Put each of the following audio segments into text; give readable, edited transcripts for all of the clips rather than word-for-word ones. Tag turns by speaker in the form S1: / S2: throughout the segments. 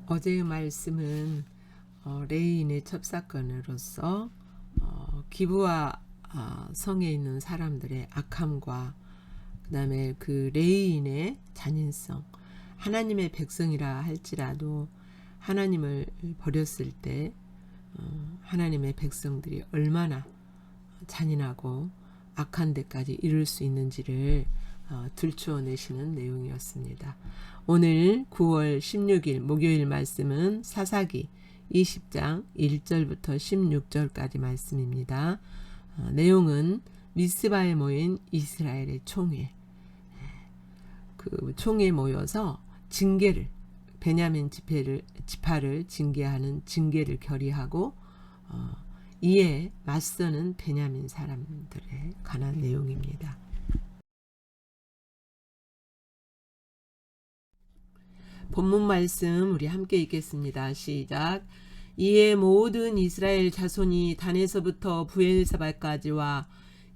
S1: 어제의 말씀은 레인의 첩사건으로서 기브와 성에 있는 사람들의 악함과 그 다음에 그 레인의 잔인성, 하나님의 백성이라 할지라도 하나님을 버렸을 때 하나님의 백성들이 얼마나 잔인하고 악한 데까지 이룰 수 있는지를 들추어내시는 내용이었습니다. 오늘 9월 16일 목요일 말씀은 사사기 20장 1절부터 16절까지 말씀입니다. 내용은 미스바에 모인 이스라엘의 총회, 그 총회에 모여서 징계를, 베냐민 지파를 징계하는 징계를 결의하고 이에 맞서는 베냐민 사람들에 관한 내용입니다. 본문 말씀 우리 함께 읽겠습니다. 시작. 이에 모든 이스라엘 자손이 단에서부터 부엘세바까지와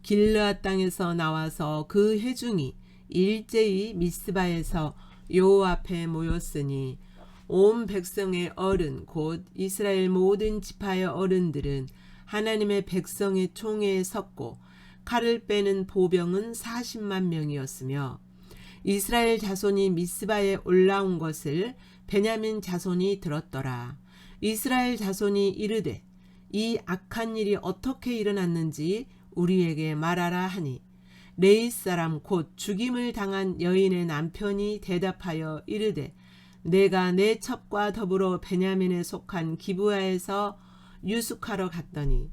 S1: 길르앗 땅에서 나와서 그 회중이 일제히 미스바에서 여호와 앞에 모였으니 온 백성의 어른 곧 이스라엘 모든 지파의 어른들은 하나님의 백성의 총회에 섰고 칼을 빼는 보병은 40만 명이었으며 이스라엘 자손이 미스바에 올라온 것을 베냐민 자손이 들었더라. 이스라엘 자손이 이르되 이 악한 일이 어떻게 일어났는지 우리에게 말하라 하니 레이 사람 곧 죽임을 당한 여인의 남편이 대답하여 이르되 내가 내 첩과 더불어 베냐민에 속한 기브아에서 유숙하러 갔더니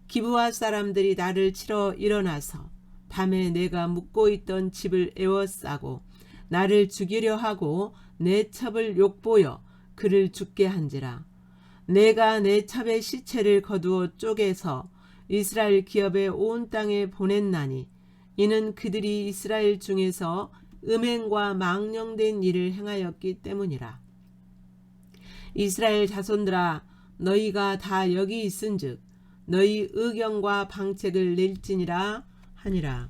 S1: 기브아 사람들이 나를 치러 일어나서 밤에 내가 묵고 있던 집을 에워싸고 나를 죽이려 하고 내 첩을 욕보여 그를 죽게 한지라. 내가 내 첩의 시체를 거두어 쪼개서 이스라엘 기업의 온 땅에 보냈나니 이는 그들이 이스라엘 중에서 음행과 망령된 일을 행하였기 때문이라. 이스라엘 자손들아 너희가 다 여기 있은즉 너희 의견과 방책을 낼지니라 하니라.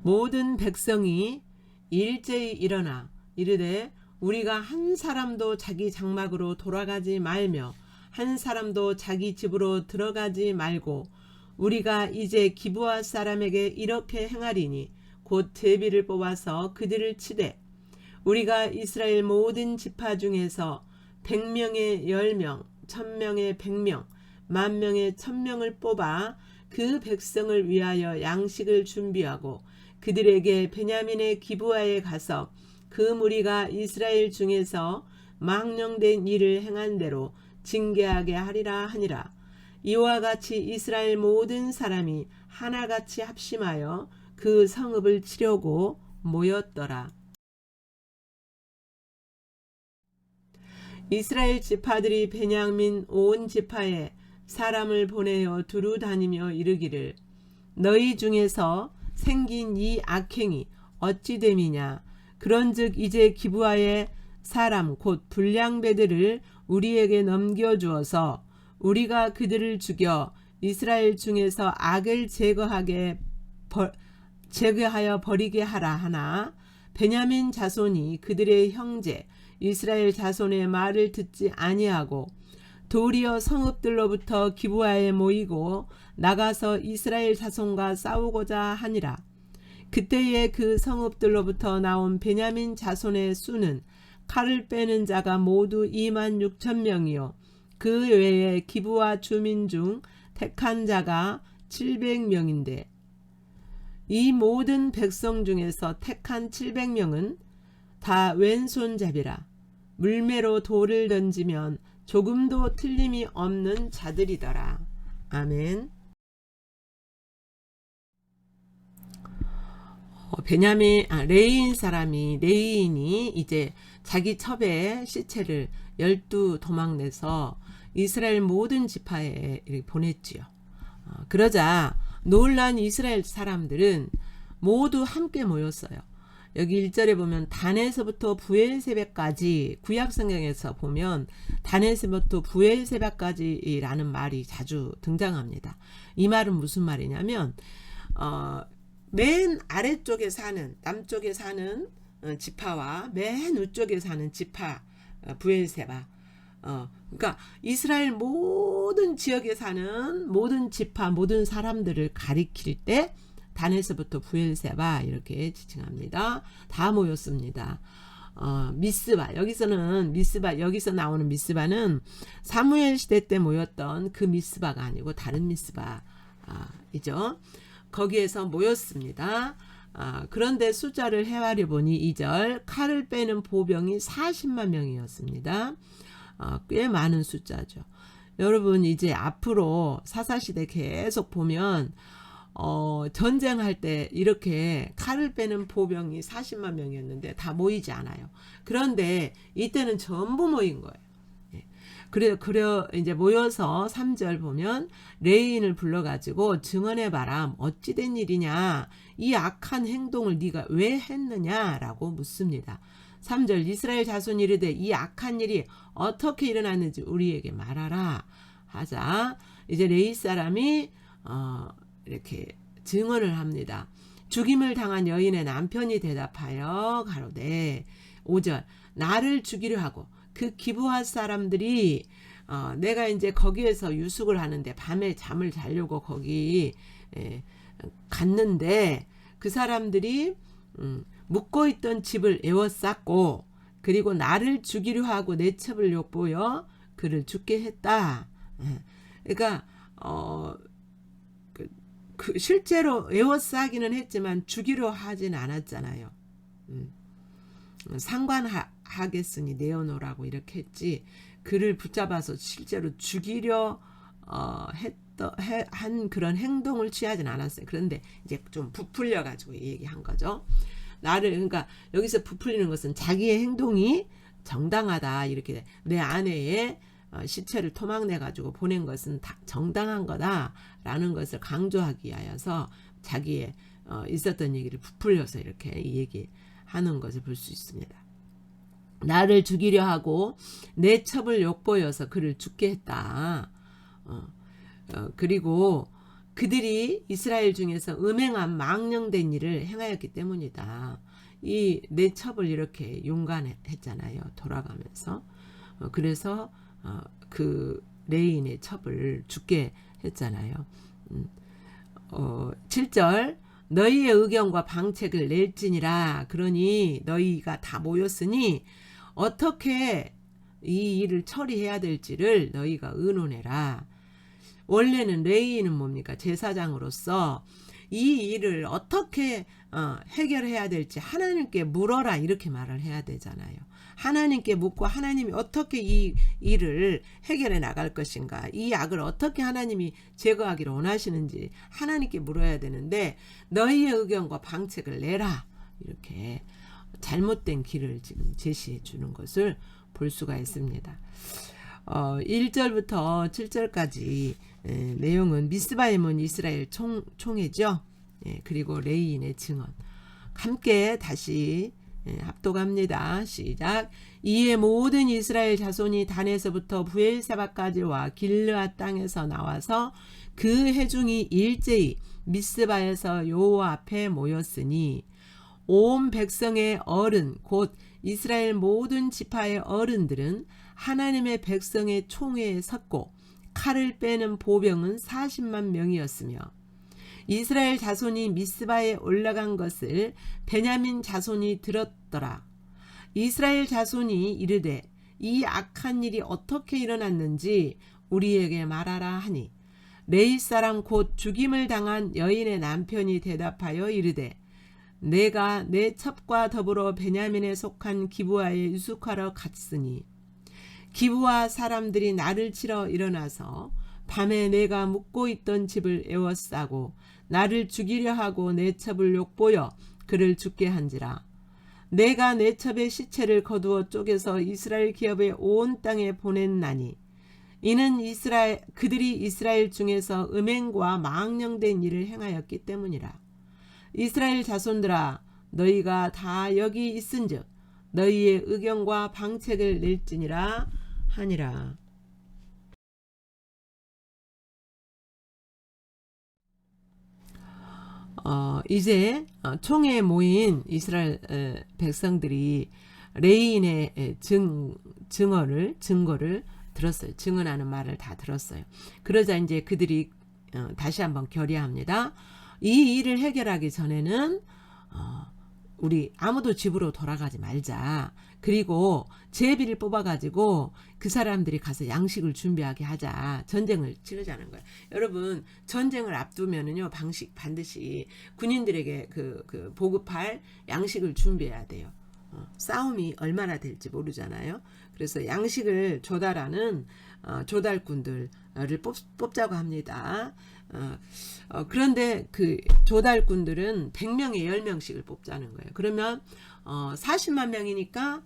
S1: 모든 백성이 일제히 일어나 이르되 우리가 한 사람도 자기 장막으로 돌아가지 말며 한 사람도 자기 집으로 들어가지 말고 우리가 이제 기브아 사람에게 이렇게 행하리니 곧 제비를 뽑아서 그들을 치되 우리가 이스라엘 모든 지파 중에서 100명에 10명 1000명에 100명 10,000명에 1000명을 뽑아 그 백성을 위하여 양식을 준비하고 그들에게 베냐민의 기브아에 가서 그 무리가 이스라엘 중에서 망령된 일을 행한 대로 징계하게 하리라 하니라. 이와 같이 이스라엘 모든 사람이 하나같이 합심하여 그 성읍을 치려고 모였더라. 이스라엘 지파들이 베냐민 온 지파에 사람을 보내어 두루 다니며 이르기를 너희 중에서 생긴 이 악행이 어찌 됨이냐. 그런즉 이제 기브아의 사람 곧 불량배들을 우리에게 넘겨주어서 우리가 그들을 죽여 이스라엘 중에서 악을 제거하여 버리게 하라 하나 베냐민 자손이 그들의 형제 이스라엘 자손의 말을 듣지 아니하고 도리어 성읍들로부터 기브아에 모이고 나가서 이스라엘 자손과 싸우고자 하니라. 그때에 그 성읍들로부터 나온 베냐민 자손의 수는 칼을 빼는 자가 모두 26,000명이요 그 외에 기브아 주민 중 택한 자가 700명인데 이 모든 백성 중에서 택한 700명은 다 왼손잡이라. 물매로 돌을 던지면 조금도 틀림이 없는 자들이더라. 아멘. 레인이 이제 자기 첩의 시체를 12도망 내서 이스라엘 모든 지파에 보냈지요. 그러자 놀란 이스라엘 사람들은 모두 함께 모였어요. 여기 1절에 보면 단에서부터 부엘세바까지, 구약 성경에서 보면 단에서부터 부엘세바까지라는 말이 자주 등장합니다. 이 말은 무슨 말이냐면 맨 아래쪽에 사는 남쪽에 사는 지파와 맨 위쪽에 사는 지파 브엘세바. 그러니까 이스라엘 모든 지역에 사는 모든 지파 모든 사람들을 가리킬 때 단에서부터 브엘세바 이렇게 지칭합니다. 다 모였습니다. 미스바 여기서는 미스바 여기서 나오는 미스바는 사무엘 시대 때 모였던 그 미스바가 아니고 다른 미스바이죠. 거기에서 모였습니다. 그런데 숫자를 헤아려 보니 2절 칼을 빼는 보병이 40만 명이었습니다. 꽤 많은 숫자죠. 여러분 이제 앞으로 사사시대 계속 보면 전쟁할 때 이렇게 칼을 빼는 보병이 40만 명이었는데 다 모이지 않아요. 그런데 이때는 전부 모인 거예요. 그래 이제 모여서 3절 보면 레인을 불러가지고 증언해봐라. 어찌된 일이냐? 이 악한 행동을 네가 왜 했느냐라고 묻습니다. 3절 이스라엘 자손이 이르되 이 악한 일이 어떻게 일어났는지 우리에게 말하라 하자 이제 레이 사람이 이렇게 증언을 합니다. 죽임을 당한 여인의 남편이 대답하여 가로되 5절 나를 죽이려 하고 그 기브앗 사람들이 내가 이제 거기에서 유숙을 하는데 밤에 잠을 자려고 거기 갔는데 그 사람들이 묵고 있던 집을 에워쌌고 그리고 나를 죽이려 하고 내 첩을 욕보여 그를 죽게 했다. 그러니까 실제로 에워싸기는 했지만 죽이려 하진 않았잖아요. 상관하겠으니 내어놓으라고 이렇게 했지 그를 붙잡아서 실제로 죽이려 한 그런 행동을 취하진 않았어요. 그런데 이제 좀 부풀려 가지고 얘기한 거죠. 그러니까 여기서 부풀리는 것은 자기의 행동이 정당하다 이렇게 내 아내의 시체를 토막내 가지고 보낸 것은 다 정당한 거다라는 것을 강조하기 위하여서 자기의 있었던 얘기를 부풀려서 이렇게 얘기하는 것을 볼 수 있습니다. 나를 죽이려 하고 내 첩을 욕보여서 그를 죽게 했다. 그리고 그들이 이스라엘 중에서 음행한 망령된 일을 행하였기 때문이다. 이 내 첩을 이렇게 용간했잖아요. 돌아가면서. 그래서 그 레인의 첩을 죽게 했잖아요. 7절 너희의 의견과 방책을 낼지니라. 그러니 너희가 다 모였으니 어떻게 이 일을 처리해야 될지를 너희가 의논해라. 원래는 레위인은 뭡니까? 제사장으로서 이 일을 어떻게 해결해야 될지 하나님께 물어라 이렇게 말을 해야 되잖아요. 하나님께 묻고 하나님이 어떻게 이 일을 해결해 나갈 것인가, 이 악을 어떻게 하나님이 제거하기를 원하시는지 하나님께 물어야 되는데 너희의 의견과 방책을 내라 이렇게 잘못된 길을 지금 제시해 주는 것을 볼 수가 있습니다. 1절부터 7절까지 내용은 미스바에 몬 이스라엘 총회죠. 그리고 레이인의 증언 함께 다시 합독합니다. 시작. 이에 모든 이스라엘 자손이 단에서부터 브엘세바까지와 길르앗 땅에서 나와서 그 회중이 일제히 미스바에서 여호와 앞에 모였으니 온 백성의 어른 곧 이스라엘 모든 지파의 어른들은 하나님의 백성의 총회에 섰고 칼을 빼는 보병은 40만 명이었으며 이스라엘 자손이 미스바에 올라간 것을 베냐민 자손이 들었더라. 이스라엘 자손이 이르되 이 악한 일이 어떻게 일어났는지 우리에게 말하라 하니 레이 사람 곧 죽임을 당한 여인의 남편이 대답하여 이르되 내가 내 첩과 더불어 베냐민에 속한 기브아에 유숙하러 갔으니 기브아 사람들이 나를 치러 일어나서 밤에 내가 묵고 있던 집을 에워싸고 나를 죽이려 하고 내 첩을 욕보여 그를 죽게 한지라. 내가 내 첩의 시체를 거두어 쪼개서 이스라엘 기업의 온 땅에 보냈나니 이는 그들이 이스라엘 중에서 음행과 망령된 일을 행하였기 때문이라. 이스라엘 자손들아 너희가 다 여기 있은즉 너희의 의견과 방책을 낼지니라 하니라. 이제 총회에 모인 이스라엘 백성들이 레인의 증거를 들었어요. 증언하는 말을 다 들었어요. 그러자 이제 그들이 다시 한번 결의합니다. 이 일을 해결하기 전에는 우리 아무도 집으로 돌아가지 말자. 그리고 제비를 뽑아가지고 그 사람들이 가서 양식을 준비하게 하자. 전쟁을 치르자는 거예요. 여러분, 전쟁을 앞두면은요, 반드시 군인들에게 그 보급할 양식을 준비해야 돼요. 싸움이 얼마나 될지 모르잖아요. 그래서 양식을 조달하는 조달꾼들을 뽑자고 합니다. 그런데 그 조달꾼들은 100명에 10명씩을 뽑자는 거예요. 그러면 40만 명이니까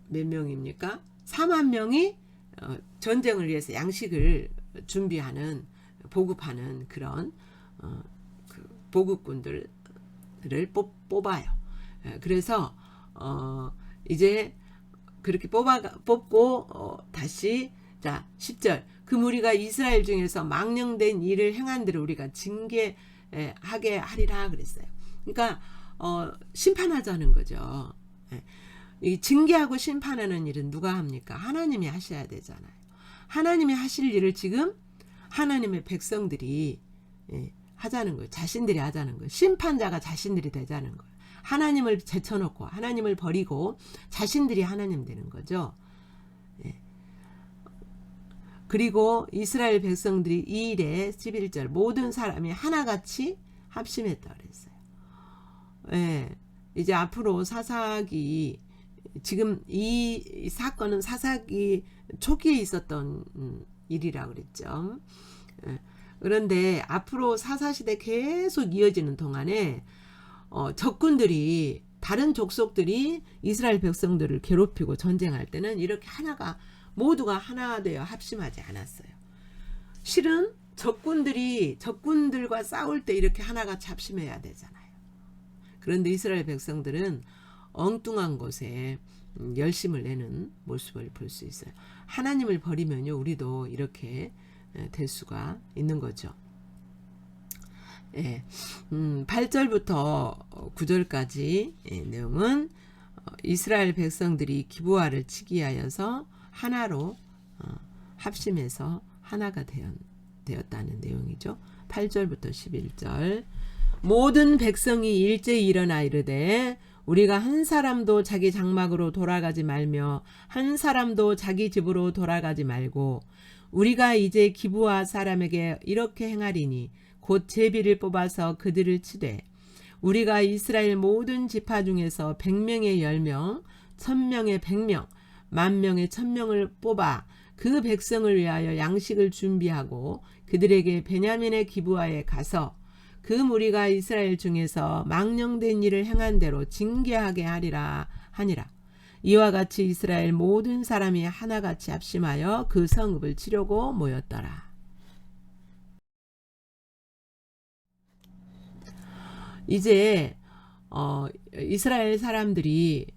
S1: 몇 명입니까? 4만 명이 전쟁을 위해서 양식을 준비하는 보급하는 그런 그 보급꾼들을 뽑아요. 그래서 이제 그렇게 뽑고 다시 자 10절 그 무리가 이스라엘 중에서 망령된 일을 행한 대로 우리가 징계하게 하리라 그랬어요. 그러니까 심판하자는 거죠. 이 징계하고 심판하는 일은 누가 합니까? 하나님이 하셔야 되잖아요. 하나님이 하실 일을 지금 하나님의 백성들이 하자는 거예요. 자신들이 하자는 거예요. 심판자가 자신들이 되자는 거예요. 하나님을 제쳐놓고 하나님을 버리고 자신들이 하나님 되는 거죠. 그리고 이스라엘 백성들이 이 일에 11절 모든 사람이 하나같이 합심했다 그랬어요. 이제 앞으로 사사기 지금 이 사건은 사사기 초기에 있었던 일이라고 그랬죠. 그런데 앞으로 사사시대 계속 이어지는 동안에 적군들이 다른 족속들이 이스라엘 백성들을 괴롭히고 전쟁할 때는 이렇게 모두가 하나 되어 합심하지 않았어요. 실은 적군들과 싸울 때 이렇게 하나같이 합심해야 되잖아요. 그런데 이스라엘 백성들은 엉뚱한 곳에 열심을 내는 모습을 볼 수 있어요. 하나님을 버리면요, 우리도 이렇게 될 수가 있는 거죠. 8절부터 9절까지 내용은 이스라엘 백성들이 기브아를 치기 하여서 하나로 합심해서 하나가 되었다는 내용이죠. 8절부터 11절 모든 백성이 일제히 일어나 이르되 우리가 한 사람도 자기 장막으로 돌아가지 말며 한 사람도 자기 집으로 돌아가지 말고 우리가 이제 기브아 사람에게 이렇게 행하리니 곧 제비를 뽑아서 그들을 치되 우리가 이스라엘 모든 지파 중에서 100명에 10명 1000명에 100명 10,000명에 1000명을 뽑아 그 백성을 위하여 양식을 준비하고 그들에게 베냐민의 기브아에 가서 그 무리가 이스라엘 중에서 망령된 일을 행한 대로 징계하게 하리라 하니라. 이와 같이 이스라엘 모든 사람이 하나같이 합심하여 그 성읍을 치려고 모였더라. 이제 이스라엘 사람들이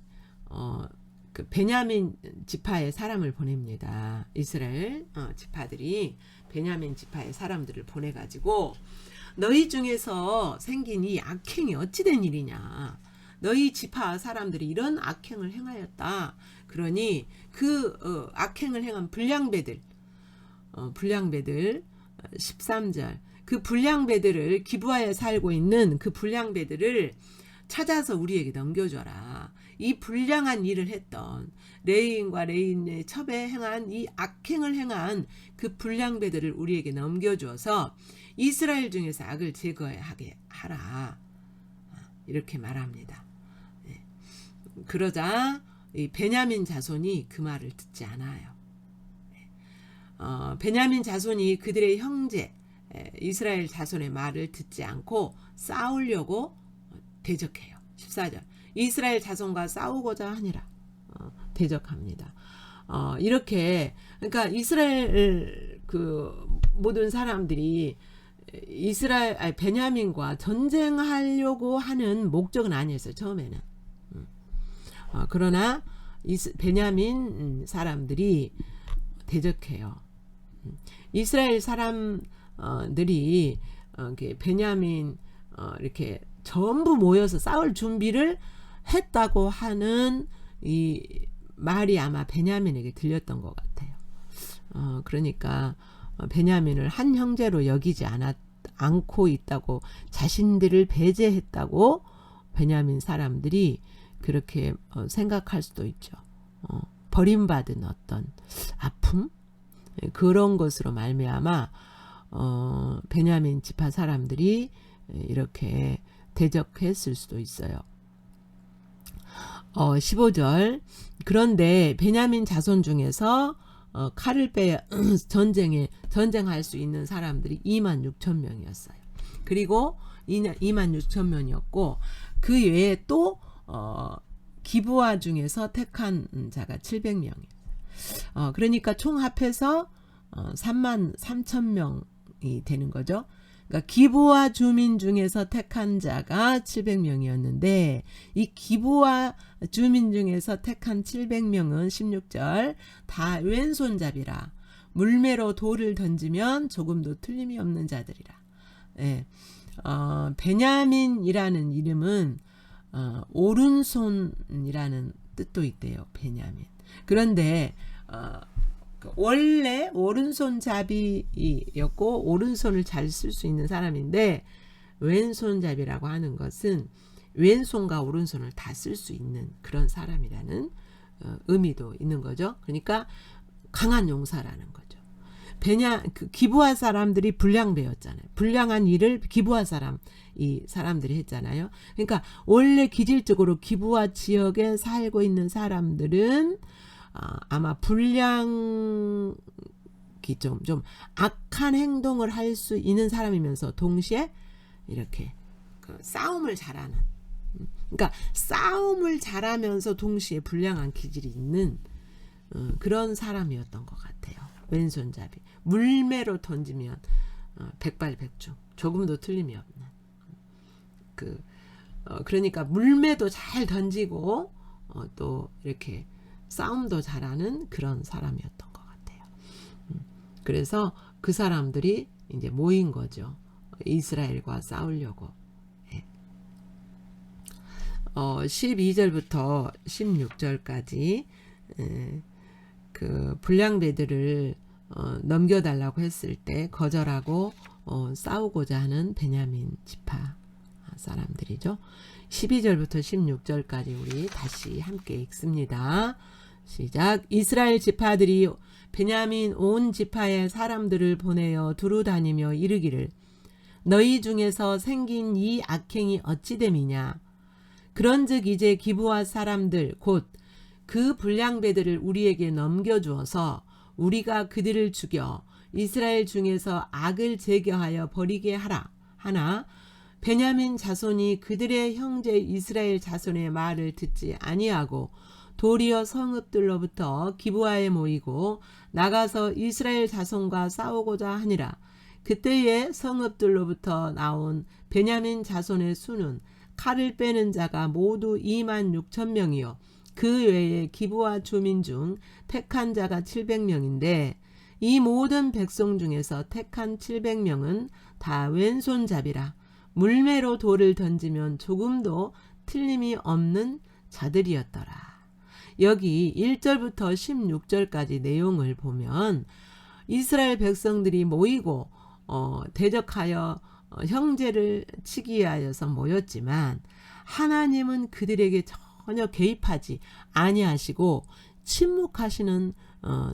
S1: 그 베냐민 지파의 사람을 보냅니다. 이스라엘 지파들이 베냐민 지파의 사람들을 보내가지고 너희 중에서 생긴 이 악행이 어찌된 일이냐. 너희 지파 사람들이 이런 악행을 행하였다. 그러니 그 악행을 행한 불량배들 13절 그 불량배들을 기브아에 살고 있는 그 불량배들을 찾아서 우리에게 넘겨줘라. 이 불량한 일을 했던 레인과 레인의 첩에 행한 이 악행을 행한 그 불량배들을 우리에게 넘겨줘서 이스라엘 중에서 악을 제거하게 하라. 이렇게 말합니다. 그러자 이 베냐민 자손이 그 말을 듣지 않아요. 베냐민 자손이 그들의 형제 이스라엘 자손의 말을 듣지 않고 싸우려고 대적해요. 14절 이스라엘 자손과 싸우고자 하니라. 대적합니다. 이렇게 그러니까 이스라엘 그 모든 사람들이 베냐민과 전쟁하려고 하는 목적은 아니었어요. 처음에는. 그러나 베냐민 사람들이 대적해요. 이스라엘 사람들이 이렇게 베냐민 이렇게 전부 모여서 싸울 준비를 했다고 하는 이 말이 아마 베냐민에게 들렸던 것 같아요. 그러니까 베냐민을 한 형제로 여기지 않고 있다고, 자신들을 배제했다고 베냐민 사람들이 그렇게 생각할 수도 있죠. 버림받은 어떤 아픔, 그런 것으로 말미암아 베냐민 지파 사람들이 이렇게 대적했을 수도 있어요. 15절, 그런데 베냐민 자손 중에서 칼을 빼 전쟁할 수 있는 사람들이 26,000명이었어요. 그리고 26,000명이었고 그 외에 또 기브아 중에서 택한 자가 700명이에요. 그러니까 총 합해서 33,000명이 되는 거죠. 그러니까 기브아 주민 중에서 택한 자가 700명이었는데 이 기브아 주민 중에서 택한 700명은 16절 다 왼손잡이라 물매로 돌을 던지면 조금도 틀림이 없는 자들이라. 예. 베냐민이라는 이름은 오른손이라는 뜻도 있대요. 베냐민. 그런데 원래 오른손잡이였고 오른손을 잘 쓸 수 있는 사람인데, 왼손잡이라고 하는 것은 왼손과 오른손을 다 쓸 수 있는 그런 사람이라는 의미도 있는 거죠. 그러니까 강한 용사라는 거죠. 기브아 사람들이 불량배였잖아요. 불량한 일을 기브아 이 사람들이 했잖아요. 그러니까 원래 기질적으로 기브아 지역에 살고 있는 사람들은 아마 불량이 좀 악한 행동을 할 수 있는 사람이면서 동시에 이렇게 싸움을 잘하는, 그러니까 싸움을 잘하면서 동시에 불량한 기질이 있는 그런 사람이었던 것 같아요. 왼손잡이. 물매로 던지면 백발백중, 조금도 틀림이 없는. 그러니까 물매도 잘 던지고 또 이렇게 싸움도 잘하는 그런 사람이었던 것 같아요. 그래서 그 사람들이 이제 모인 거죠. 이스라엘과 싸우려고. 12절부터 16절까지 그 불량배들을 넘겨달라고 했을 때 거절하고 싸우고자 하는 베냐민 지파 사람들이죠. 12절부터 16절까지 우리 다시 함께 읽습니다. 시작. 이스라엘 지파들이 베냐민 온 지파의 사람들을 보내어 두루 다니며 이르기를, 너희 중에서 생긴 이 악행이 어찌 됨이냐. 그런즉 이제 기브아 사람들 곧 그 불량배들을 우리에게 넘겨주어서 우리가 그들을 죽여 이스라엘 중에서 악을 제거하여 버리게 하라 하나, 베냐민 자손이 그들의 형제 이스라엘 자손의 말을 듣지 아니하고 도리어 성읍들로부터 기브아에 모이고 나가서 이스라엘 자손과 싸우고자 하니라. 그때에 성읍들로부터 나온 베냐민 자손의 수는 칼을 빼는 자가 모두 26,000명이요 그 외에 기브아 주민 중 택한 자가 700명인데 이 모든 백성 중에서 택한 700명은 다 왼손잡이라 물매로 돌을 던지면 조금도 틀림이 없는 자들이었더라. 여기 1절부터 16절까지 내용을 보면 이스라엘 백성들이 모이고 대적하여 형제를 치기 위하여서 모였지만 하나님은 그들에게 전혀 개입하지 아니하시고 침묵하시는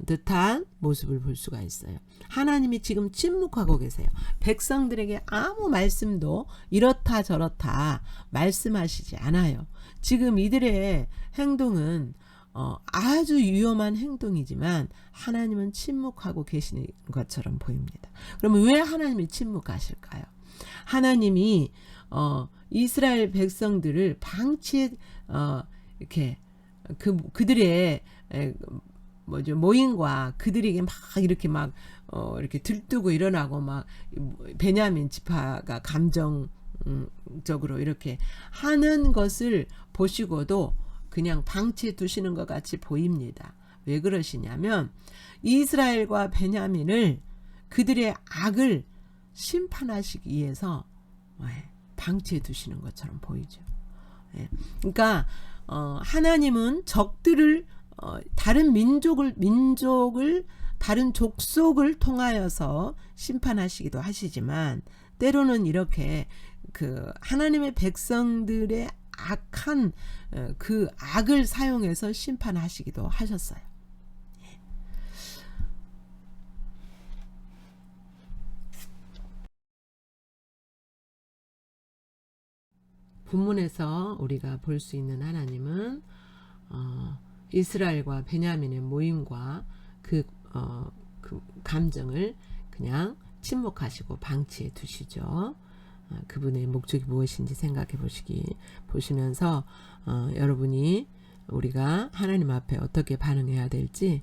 S1: 듯한 모습을 볼 수가 있어요. 하나님이 지금 침묵하고 계세요. 백성들에게 아무 말씀도 이렇다 저렇다 말씀하시지 않아요. 지금 이들의 행동은 아주 위험한 행동이지만 하나님은 침묵하고 계시는 것처럼 보입니다. 그러면 왜 하나님이 침묵하실까요? 하나님이 이스라엘 백성들을 이렇게 그들의 모임과 그들에게 막 이렇게 이렇게 들뜨고 일어나고 막 베냐민 지파가 감정적으로 이렇게 하는 것을 보시고도 그냥 방치해 두시는 것 같이 보입니다. 왜 그러시냐면 이스라엘과 베냐민을 그들의 악을 심판하시기 위해서 방치해 두시는 것처럼 보이죠. 그러니까 하나님은 적들을 다른 민족을 다른 족속을 통하여서 심판하시기도 하시지만 때로는 이렇게 그 하나님의 백성들의 악한 그 악을 사용해서 심판하시기도 하셨어요. 본문에서 우리가 볼 수 있는 하나님은 이스라엘과 베냐민의 모임과 그 감정을 그냥 침묵하시고 방치해 두시죠. 그분의 목적이 무엇인지 생각해 보시면서 여러분이 우리가 하나님 앞에 어떻게 반응해야 될지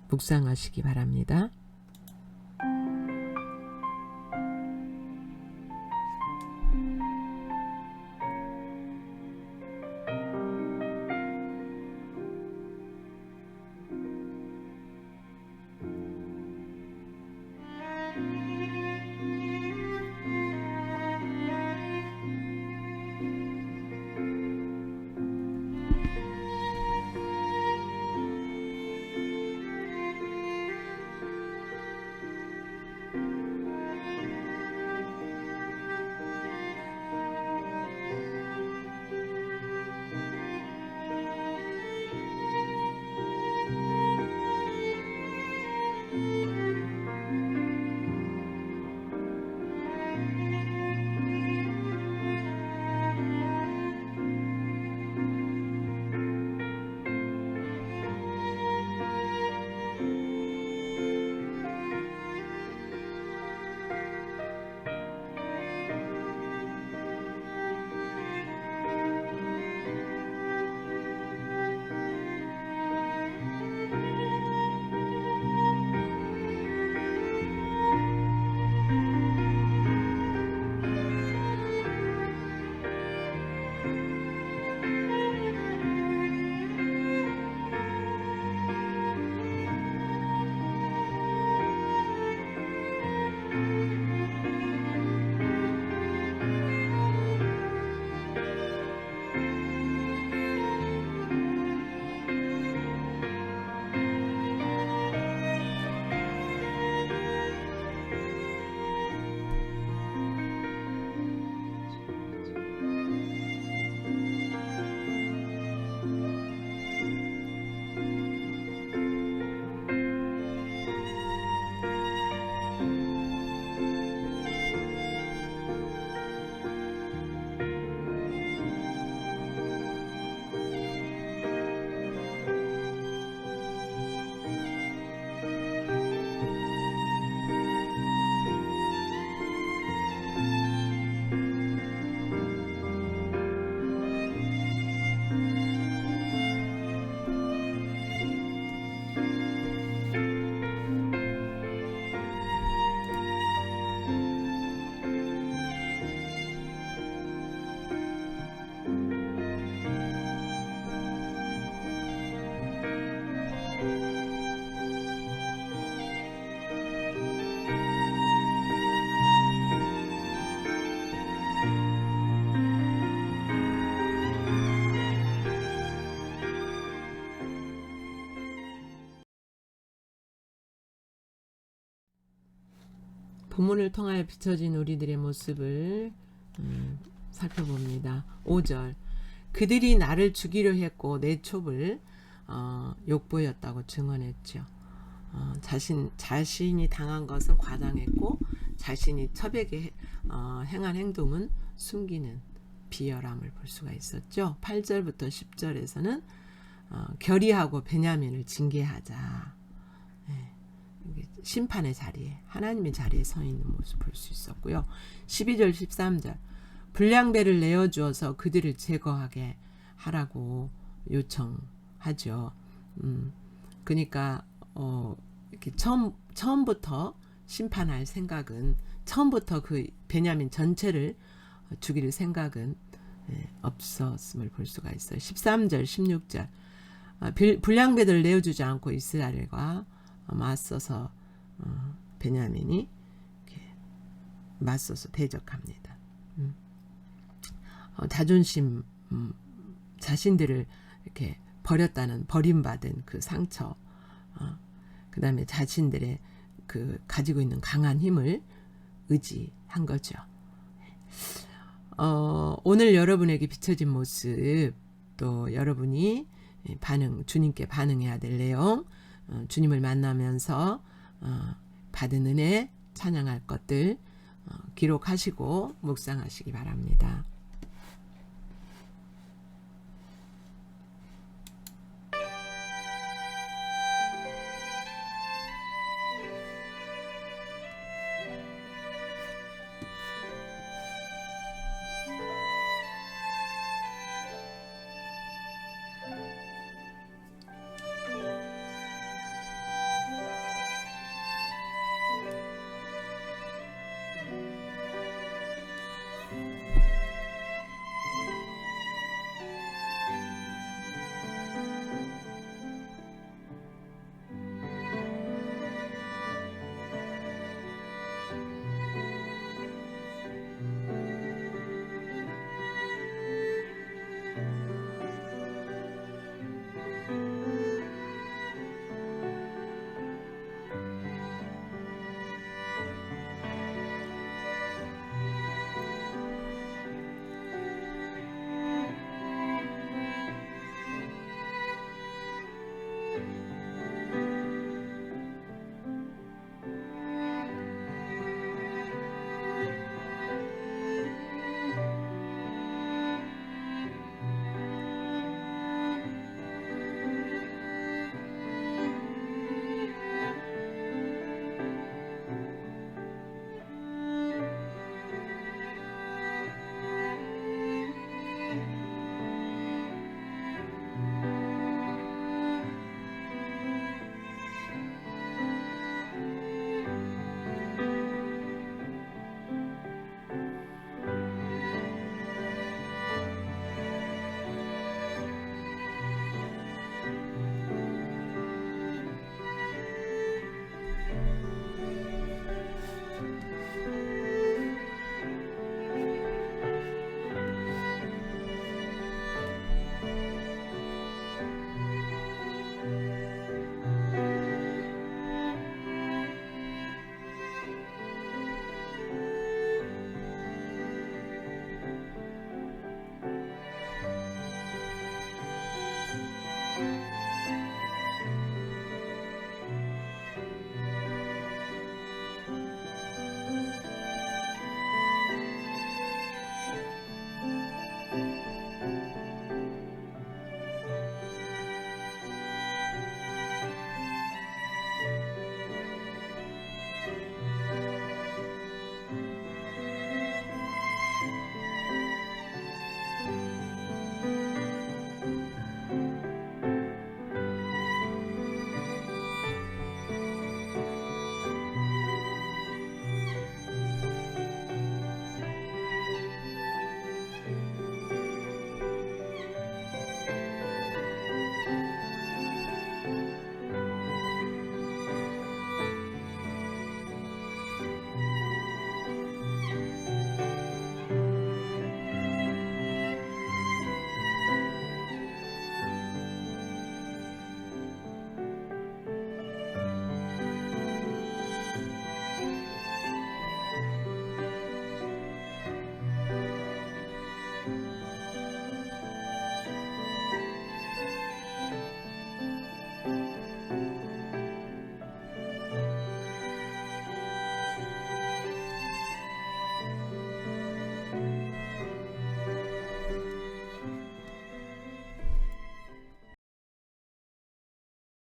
S1: 묵상하시기 바랍니다. 본문을 통하여 비춰진 우리들의 모습을 살펴봅니다. 5절 그들이 나를 죽이려 했고 내 촉을 욕보였다고 증언했죠. 자신이 당한 것은 과장했고 자신이 첩에게 행한 행동은 숨기는 비열함을 볼 수가 있었죠. 8절부터 10절에서는 결의하고 베냐민을 징계하자. 심판의 자리에 하나님의 자리에 서 있는 모습을 볼 수 있었고요. 12절 13절 불량배를 내어주어서 그들을 제거하게 하라고 요청하죠. 그러니까 이렇게 처음부터 심판할 생각은 처음부터 그 베냐민 전체를 죽일 생각은 없었음을 볼 수가 있어요. 13절 16절 불량배들을 내어주지 않고 이스라엘과 맞서서 베냐민이 맞서서 대적합니다. 자존심, 자신들을 이렇게 버렸다는 버림받은 그 상처, 그 다음에 자신들의 그 가지고 있는 강한 힘을 의지한 거죠. 오늘 여러분에게 비춰진 모습, 또 여러분이 주님께 반응해야 될 내용, 주님을 만나면서 받은 은혜, 찬양할 것들 기록하시고 묵상하시기 바랍니다.